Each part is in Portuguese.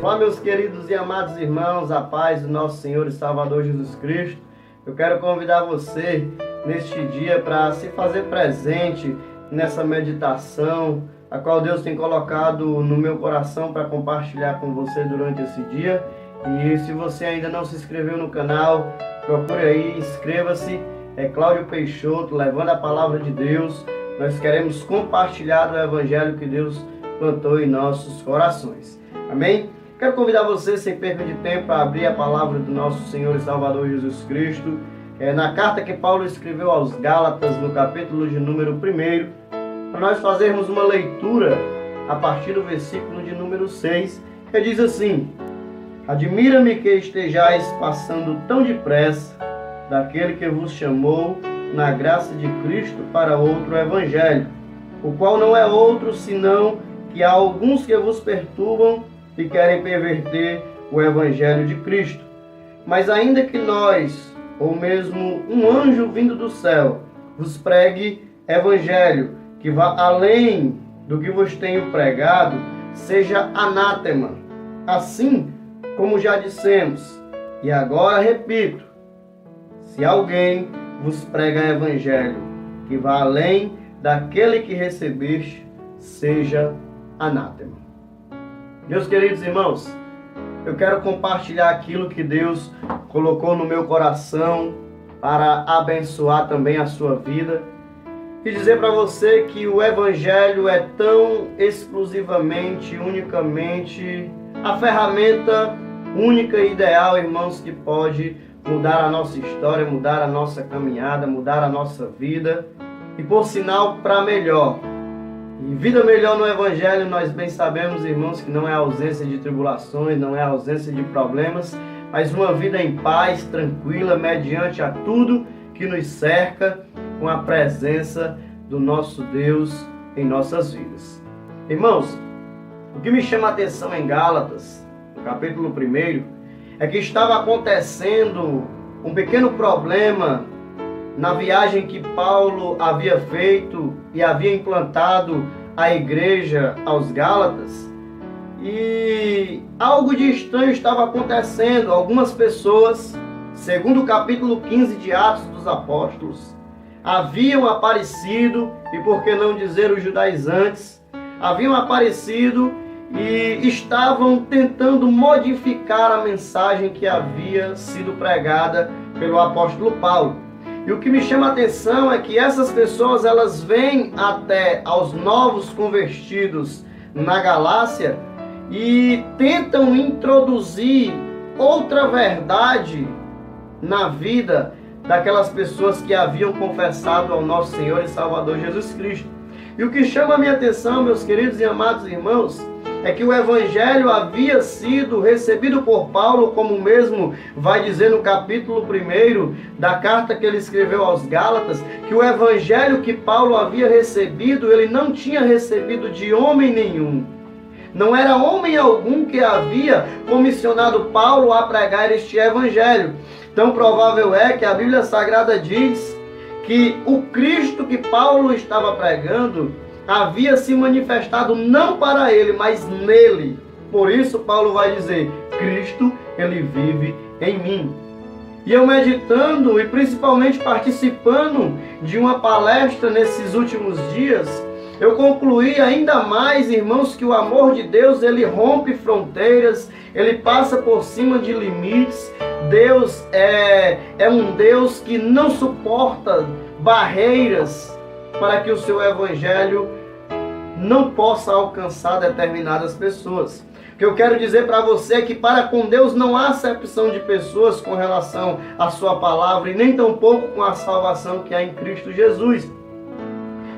Olá, meus queridos e amados irmãos, a paz do nosso Senhor e Salvador Jesus Cristo. Eu quero convidar você neste dia para se fazer presente nessa meditação, a qual Deus tem colocado no meu coração para compartilhar com você durante esse dia. E se você ainda não se inscreveu no canal, procure aí, inscreva-se. É Cláudio Peixoto, levando a palavra de Deus. Nós queremos compartilhar do Evangelho que Deus plantou em nossos corações. Amém? Quero convidar você, sem perda de tempo, a abrir a palavra do nosso Senhor e Salvador Jesus Cristo. Na carta que Paulo escreveu aos Gálatas, no capítulo de número 1, para nós fazermos uma leitura a partir do versículo de número 6, que diz assim: Admira-me que estejais passando tão depressa daquele que vos chamou na graça de Cristo para outro evangelho, o qual não é outro senão que há alguns que vos perturbam e querem perverter o evangelho de Cristo. Mas ainda que nós, ou mesmo um anjo vindo do céu, vos pregue evangelho que vá além do que vos tenho pregado, seja anátema. Assim como já dissemos, e agora repito, se alguém vos prega evangelho que vá além daquele que recebeste, seja anátema. Meus queridos irmãos, eu quero compartilhar aquilo que Deus colocou no meu coração para abençoar também a sua vida e dizer para você que o Evangelho é tão exclusivamente, unicamente a ferramenta única e ideal, irmãos, que pode mudar a nossa história, mudar a nossa caminhada, mudar a nossa vida e, por sinal, para melhor. E vida melhor no Evangelho, nós bem sabemos, irmãos, que não é a ausência de tribulações, não é a ausência de problemas, mas uma vida em paz, tranquila, mediante a tudo que nos cerca, com a presença do nosso Deus em nossas vidas. Irmãos, o que me chama a atenção em Gálatas, no capítulo 1, é que estava acontecendo um pequeno problema na viagem que Paulo havia feito e havia implantado a igreja aos Gálatas, e algo de estranho estava acontecendo. Algumas pessoas, segundo o capítulo 15 de Atos dos Apóstolos, haviam aparecido, e por que não dizer os judaizantes, haviam aparecido e estavam tentando modificar a mensagem que havia sido pregada pelo apóstolo Paulo. E o que me chama a atenção é que essas pessoas, elas vêm até aos novos convertidos na Galácia e tentam introduzir outra verdade na vida daquelas pessoas que haviam confessado ao nosso Senhor e Salvador Jesus Cristo. E o que chama a minha atenção, meus queridos e amados irmãos, é que o Evangelho havia sido recebido por Paulo, como mesmo vai dizer no capítulo 1 da carta que ele escreveu aos Gálatas, que o Evangelho que Paulo havia recebido, ele não tinha recebido de homem nenhum. Não era homem algum que havia comissionado Paulo a pregar este Evangelho. Tão provável é que a Bíblia Sagrada diz que o Cristo que Paulo estava pregando havia se manifestado não para ele, mas nele. Por isso Paulo vai dizer: Cristo, ele vive em mim. E eu meditando e principalmente participando de uma palestra nesses últimos dias, eu concluí ainda mais, irmãos, que o amor de Deus, ele rompe fronteiras, ele passa por cima de limites. Deus é um Deus que não suporta barreiras para que o seu Evangelho não possa alcançar determinadas pessoas. O que eu quero dizer para você é que para com Deus não há acepção de pessoas com relação à sua palavra e nem tampouco com a salvação que há em Cristo Jesus.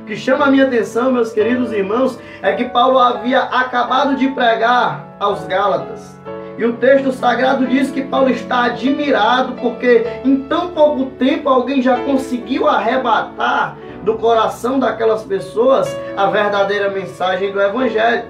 O que chama a minha atenção, meus queridos irmãos, é que Paulo havia acabado de pregar aos Gálatas. E o texto sagrado diz que Paulo está admirado porque em tão pouco tempo alguém já conseguiu arrebatar do coração daquelas pessoas a verdadeira mensagem do Evangelho.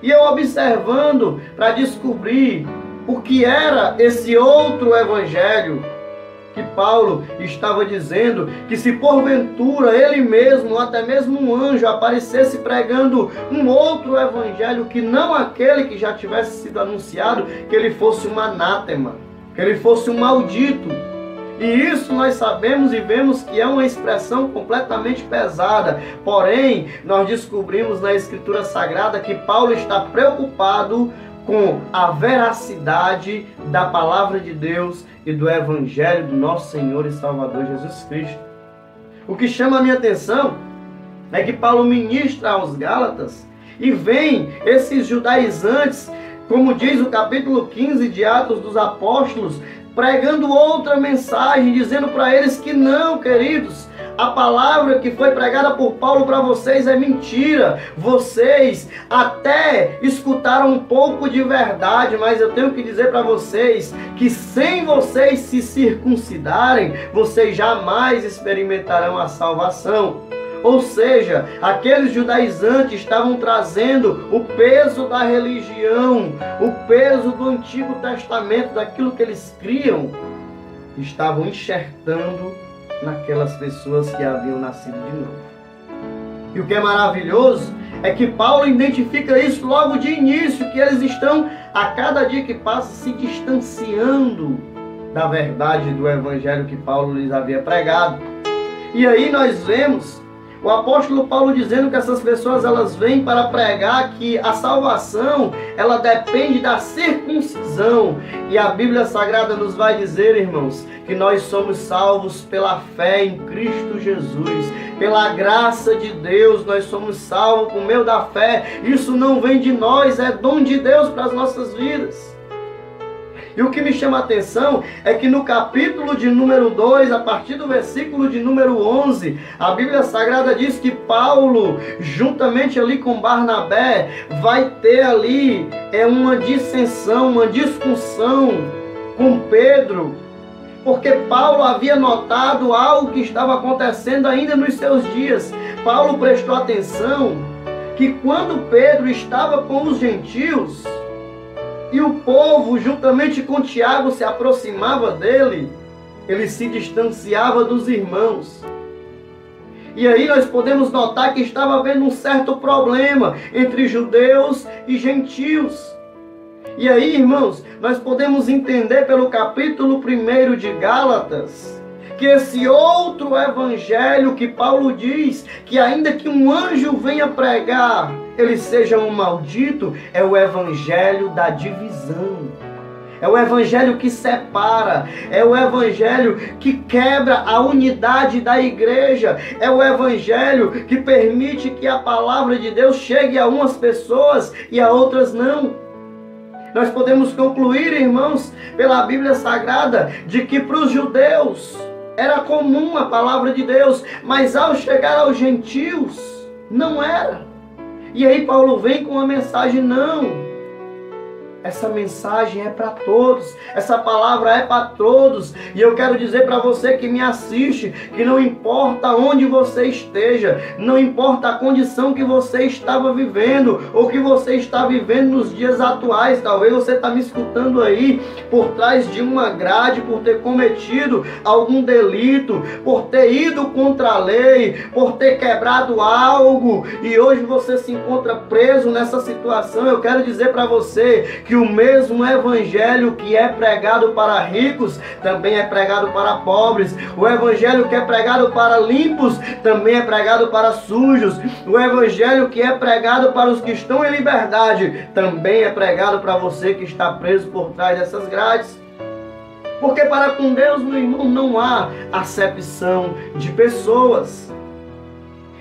E eu observando para descobrir o que era esse outro Evangelho que Paulo estava dizendo que se porventura ele mesmo, ou até mesmo um anjo, aparecesse pregando um outro evangelho que não aquele que já tivesse sido anunciado, que ele fosse um anátema, que ele fosse um maldito. E isso nós sabemos e vemos que é uma expressão completamente pesada. Porém, nós descobrimos na Escritura Sagrada que Paulo está preocupado com a veracidade da palavra de Deus e do Evangelho do nosso Senhor e Salvador Jesus Cristo. O que chama a minha atenção é que Paulo ministra aos Gálatas e vem esses judaizantes, como diz o capítulo 15 de Atos dos Apóstolos, pregando outra mensagem, dizendo para eles que não, queridos, a palavra que foi pregada por Paulo para vocês é mentira. Vocês até escutaram um pouco de verdade, mas eu tenho que dizer para vocês que sem vocês se circuncidarem, vocês jamais experimentarão a salvação. Ou seja, aqueles judaizantes estavam trazendo o peso da religião, o peso do Antigo Testamento, daquilo que eles criam, estavam enxertando naquelas pessoas que haviam nascido de novo. E o que é maravilhoso é que Paulo identifica isso logo de início, que eles estão, a cada dia que passa, se distanciando da verdade do evangelho que Paulo lhes havia pregado. E aí nós vemos o apóstolo Paulo dizendo que essas pessoas elas vêm para pregar que a salvação ela depende da circuncisão. E a Bíblia Sagrada nos vai dizer, irmãos, que nós somos salvos pela fé em Cristo Jesus. Pela graça de Deus nós somos salvos por meio da fé. Isso não vem de nós, é dom de Deus para as nossas vidas. E o que me chama a atenção é que no capítulo de número 2, a partir do versículo de número 11, a Bíblia Sagrada diz que Paulo, juntamente ali com Barnabé, vai ter ali uma dissensão, uma discussão com Pedro, porque Paulo havia notado algo que estava acontecendo ainda nos seus dias. Paulo prestou atenção que quando Pedro estava com os gentios, e o povo, juntamente com Tiago, se aproximava dele, ele se distanciava dos irmãos. E aí nós podemos notar que estava havendo um certo problema entre judeus e gentios. E aí, irmãos, nós podemos entender pelo capítulo 1 de Gálatas, que esse outro evangelho que Paulo diz, que ainda que um anjo venha pregar, ele seja um maldito, é o evangelho da divisão. É o evangelho que separa, é o evangelho que quebra a unidade da igreja, é o evangelho que permite que a palavra de Deus chegue a umas pessoas e a outras não. Nós podemos concluir, irmãos, pela Bíblia Sagrada, de que para os judeus era comum a palavra de Deus, mas ao chegar aos gentios, não era. E aí Paulo vem com uma mensagem, não. Essa mensagem é para todos, essa palavra é para todos. E eu quero dizer para você que me assiste, que não importa onde você esteja, não importa a condição que você estava vivendo, ou que você está vivendo nos dias atuais. Talvez você está me escutando aí por trás de uma grade, por ter cometido algum delito, por ter ido contra a lei, por ter quebrado algo, e hoje você se encontra preso nessa situação. Eu quero dizer para você que o mesmo evangelho que é pregado para ricos, também é pregado para pobres. O evangelho que é pregado para limpos, também é pregado para sujos. O evangelho que é pregado para os que estão em liberdade, também é pregado para você que está preso por trás dessas grades. Porque para com Deus, meu irmão, não há acepção de pessoas.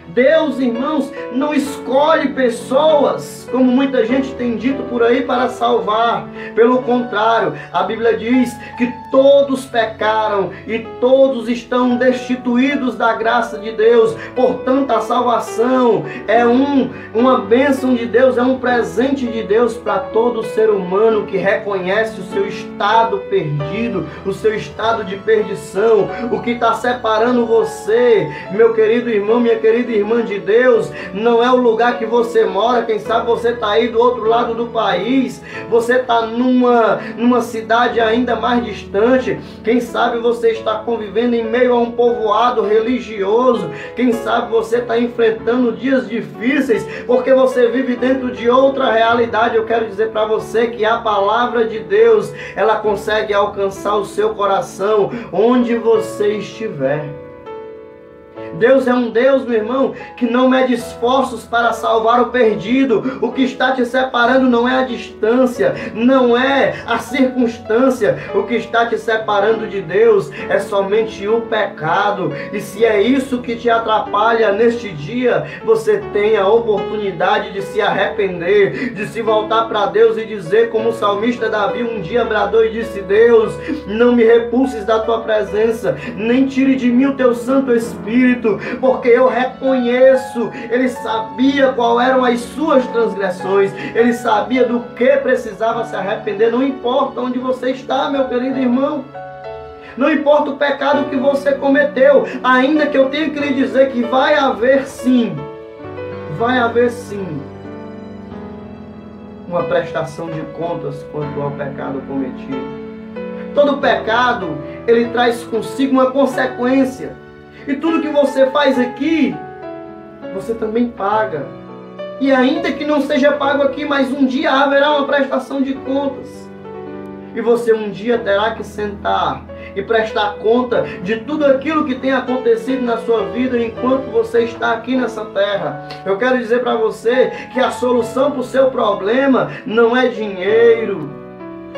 Deus, irmãos, não escolhe pessoas, como muita gente tem dito por aí, para salvar. Pelo contrário, a Bíblia diz que todos pecaram e todos estão destituídos da graça de Deus. Portanto, a salvação é uma bênção de Deus, é um presente de Deus para todo ser humano que reconhece o seu estado perdido, o seu estado de perdição, o que está separando você, meu querido irmão, minha querida e irmã de Deus, não é o lugar que você mora. Quem sabe você está aí do outro lado do país, você está numa cidade ainda mais distante. Quem sabe você está convivendo em meio a um povoado religioso. Quem sabe você está enfrentando dias difíceis porque você vive dentro de outra realidade. Eu quero dizer para você que a palavra de Deus, ela consegue alcançar o seu coração onde você estiver. Deus é um Deus, meu irmão, que não mede esforços para salvar o perdido. O que está te separando não é a distância, não é a circunstância. O que está te separando de Deus é somente o pecado. E se é isso que te atrapalha neste dia, você tem a oportunidade de se arrepender, de se voltar para Deus e dizer, como o salmista Davi um dia bradou e disse: Deus, não me repulses da tua presença, nem tire de mim o teu Santo Espírito, porque eu reconheço. Ele sabia quais eram as suas transgressões, ele sabia do que precisava se arrepender. Não importa onde você está, meu querido irmão, não importa o pecado que você cometeu, ainda que eu tenha que lhe dizer que vai haver sim uma prestação de contas quanto ao pecado cometido. Todo pecado, ele traz consigo uma consequência. E tudo que você faz aqui, você também paga. E ainda que não seja pago aqui, mas um dia haverá uma prestação de contas. E você um dia terá que sentar e prestar conta de tudo aquilo que tem acontecido na sua vida enquanto você está aqui nessa terra. Eu quero dizer para você que a solução para o seu problema não é dinheiro,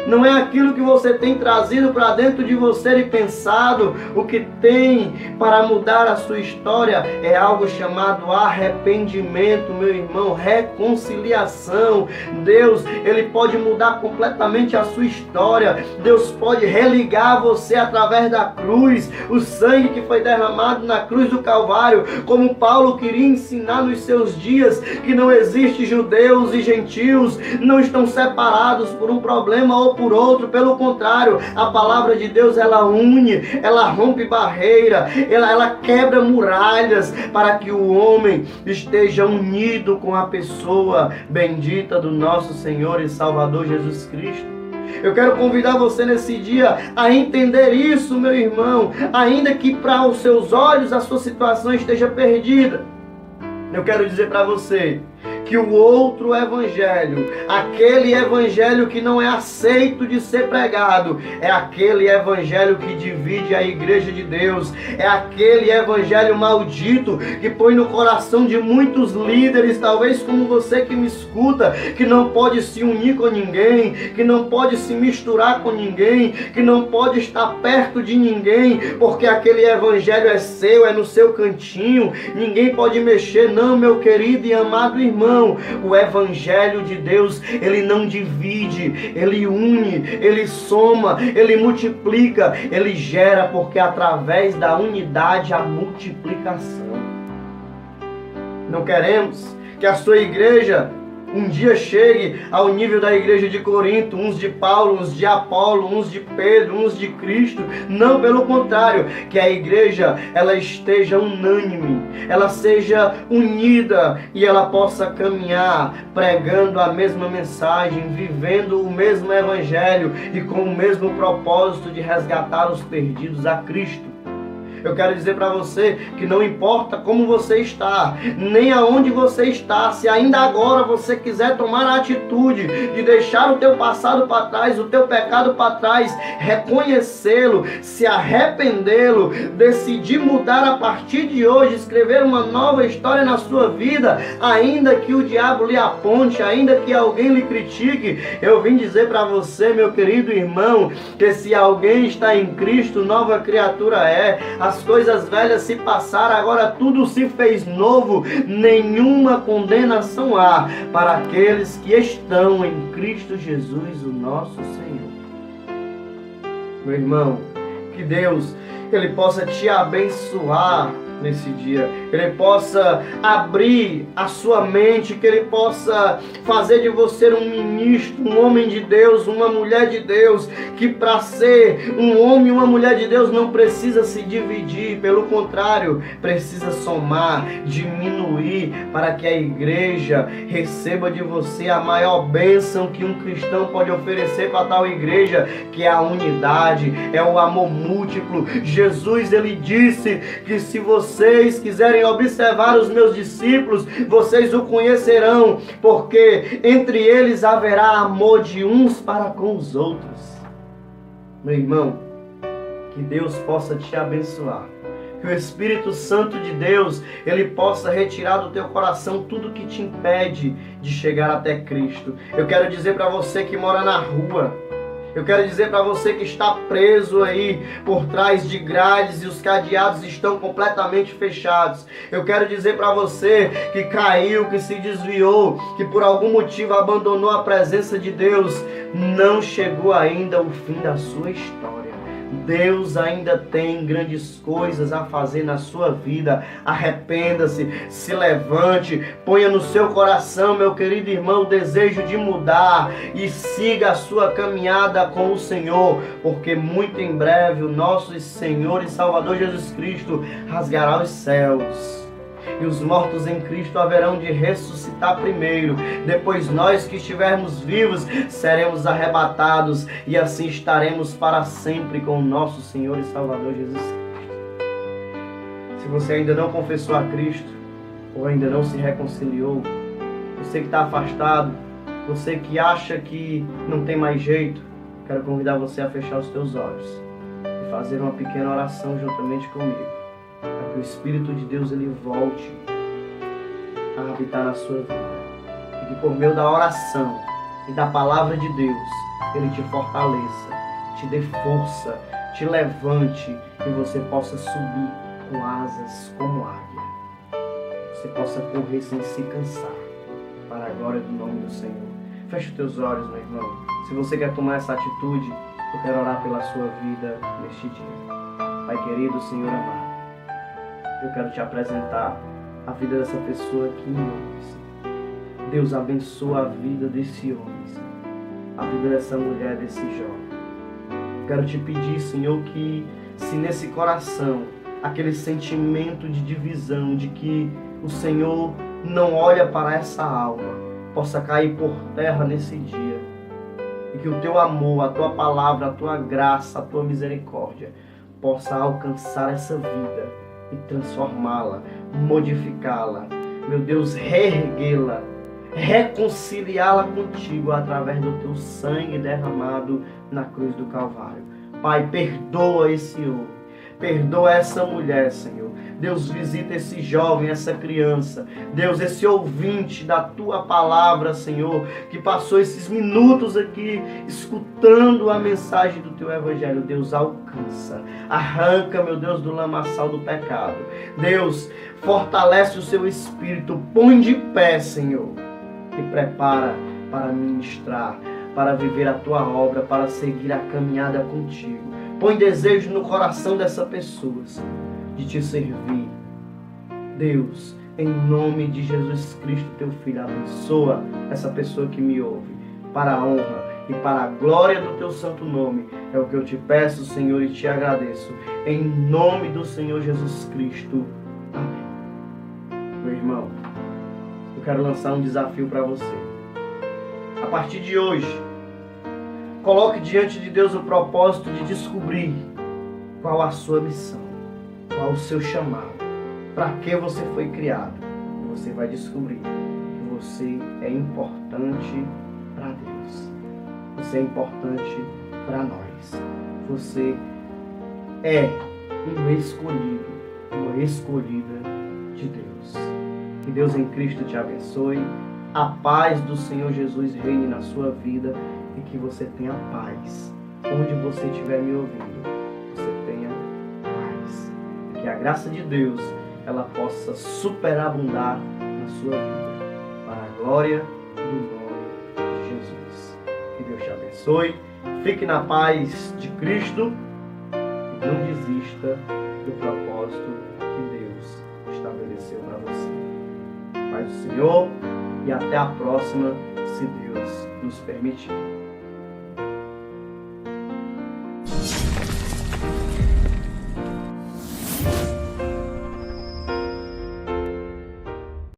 não é aquilo que você tem trazido para dentro de você e pensado. O que tem para mudar a sua história é algo chamado arrependimento, meu irmão, reconciliação. Deus, ele pode mudar completamente a sua história. Deus pode religar você através da cruz, o sangue que foi derramado na cruz do Calvário, como Paulo queria ensinar nos seus dias, que não existe judeus e gentios, não estão separados por um problema ou por outro. Pelo contrário, a palavra de Deus, ela une, ela rompe barreira, ela quebra muralhas para que o homem esteja unido com a pessoa bendita do nosso Senhor e Salvador Jesus Cristo. Eu quero convidar você nesse dia a entender isso, meu irmão, ainda que para os seus olhos a sua situação esteja perdida. Eu quero dizer para você que o outro evangelho, aquele evangelho que não é aceito de ser pregado, é aquele evangelho que divide a igreja de Deus, é aquele evangelho maldito que põe no coração de muitos líderes, talvez como você que me escuta, que não pode se unir com ninguém, que não pode se misturar com ninguém, que não pode estar perto de ninguém, porque aquele evangelho é seu, é no seu cantinho, ninguém pode mexer. Não, meu querido e amado irmão, o evangelho de Deus, ele não divide, ele une, ele soma, ele multiplica, ele gera, porque através da unidade há multiplicação. Não queremos que a sua igreja um dia chegue ao nível da igreja de Corinto, uns de Paulo, uns de Apolo, uns de Pedro, uns de Cristo. Não, pelo contrário, que a igreja ela esteja unânime, ela seja unida e ela possa caminhar pregando a mesma mensagem, vivendo o mesmo evangelho e com o mesmo propósito de resgatar os perdidos a Cristo. Eu quero dizer para você que não importa como você está, nem aonde você está, se ainda agora você quiser tomar a atitude de deixar o teu passado para trás, o teu pecado para trás, reconhecê-lo, se arrependê-lo, decidir mudar a partir de hoje, escrever uma nova história na sua vida, ainda que o diabo lhe aponte, ainda que alguém lhe critique, eu vim dizer para você, meu querido irmão, que se alguém está em Cristo, nova criatura é. As coisas velhas se passaram, agora tudo se fez novo, nenhuma condenação há para aqueles que estão em Cristo Jesus, o nosso Senhor. Meu irmão, que Deus, Ele possa te abençoar nesse dia. Ele possa abrir a sua mente, que Ele possa fazer de você um ministro, um homem de Deus, uma mulher de Deus, que para ser um homem e uma mulher de Deus não precisa se dividir, pelo contrário, precisa somar, diminuir, para que a igreja receba de você a maior bênção que um cristão pode oferecer para tal igreja, que é a unidade, é o amor múltiplo. Jesus, Ele disse que se vocês quiserem observar os meus discípulos, vocês o conhecerão, porque entre eles haverá amor de uns para com os outros. Meu irmão, que Deus possa te abençoar, que o Espírito Santo de Deus, Ele possa retirar do teu coração tudo que te impede de chegar até Cristo. Eu quero dizer para você que mora na rua, eu quero dizer para você que está preso aí por trás de grades e os cadeados estão completamente fechados. Eu quero dizer para você que caiu, que se desviou, que por algum motivo abandonou a presença de Deus. Não chegou ainda o fim da sua história. Deus ainda tem grandes coisas a fazer na sua vida. Arrependa-se, se levante, ponha no seu coração, meu querido irmão, o desejo de mudar e siga a sua caminhada com o Senhor, porque muito em breve o nosso Senhor e Salvador Jesus Cristo rasgará os céus. E os mortos em Cristo haverão de ressuscitar primeiro. Depois nós que estivermos vivos seremos arrebatados e assim estaremos para sempre com o nosso Senhor e Salvador Jesus Cristo. Se você ainda não confessou a Cristo ou ainda não se reconciliou, você que está afastado, você que acha que não tem mais jeito, quero convidar você a fechar os teus olhos e fazer uma pequena oração juntamente comigo, para que o Espírito de Deus ele volte a habitar na sua vida, e que por meio da oração e da palavra de Deus Ele te fortaleça, te dê força, te levante e você possa subir com asas como águia, você possa correr sem se cansar, para a glória do nome do Senhor. Feche os teus olhos, meu irmão. Se você quer tomar essa atitude, eu quero orar pela sua vida neste dia. Pai querido, Senhor amado, eu quero te apresentar a vida dessa pessoa que me ouve, Senhor. Deus abençoa a vida desse homem, Senhor. A vida dessa mulher, desse jovem. Quero te pedir, Senhor, que se nesse coração, aquele sentimento de divisão, de que o Senhor não olha para essa alma, possa cair por terra nesse dia. E que o teu amor, a tua palavra, a tua graça, a tua misericórdia possa alcançar essa vida e transformá-la, modificá-la, meu Deus, reerguê-la, reconciliá-la contigo através do teu sangue derramado na cruz do Calvário. Pai, perdoa esse homem, perdoa essa mulher, Senhor. Deus, visita esse jovem, essa criança. Deus, esse ouvinte da tua palavra, Senhor, que passou esses minutos aqui escutando a mensagem do teu evangelho. Deus, alcança, arranca, meu Deus, do lamaçal do pecado. Deus, fortalece o seu espírito, põe de pé, Senhor, e prepara para ministrar, para viver a tua obra, para seguir a caminhada contigo. Põe desejo no coração dessa pessoa, Senhor, de te servir. Deus, em nome de Jesus Cristo, teu Filho, abençoa essa pessoa que me ouve, para a honra e para a glória do teu santo nome. É o que eu te peço, Senhor, e te agradeço. Em nome do Senhor Jesus Cristo. Amém. Meu irmão, eu quero lançar um desafio para você. A partir de hoje, coloque diante de Deus o propósito de descobrir qual a sua missão, qual o seu chamado, para que você foi criado. Você vai descobrir que você é importante para Deus. Você é importante para nós. Você é um escolhido, uma escolhida de Deus. Que Deus em Cristo te abençoe. A paz do Senhor Jesus reine na sua vida e que você tenha paz. Onde você estiver me ouvindo, você tenha paz. E que a graça de Deus ela possa superabundar na sua vida, para a glória do nome de Jesus. Que Deus te abençoe. Fique na paz de Cristo e não desista do propósito que Deus estabeleceu. estabeleceu para você. Paz do Senhor e até a próxima, se Deus nos permitir.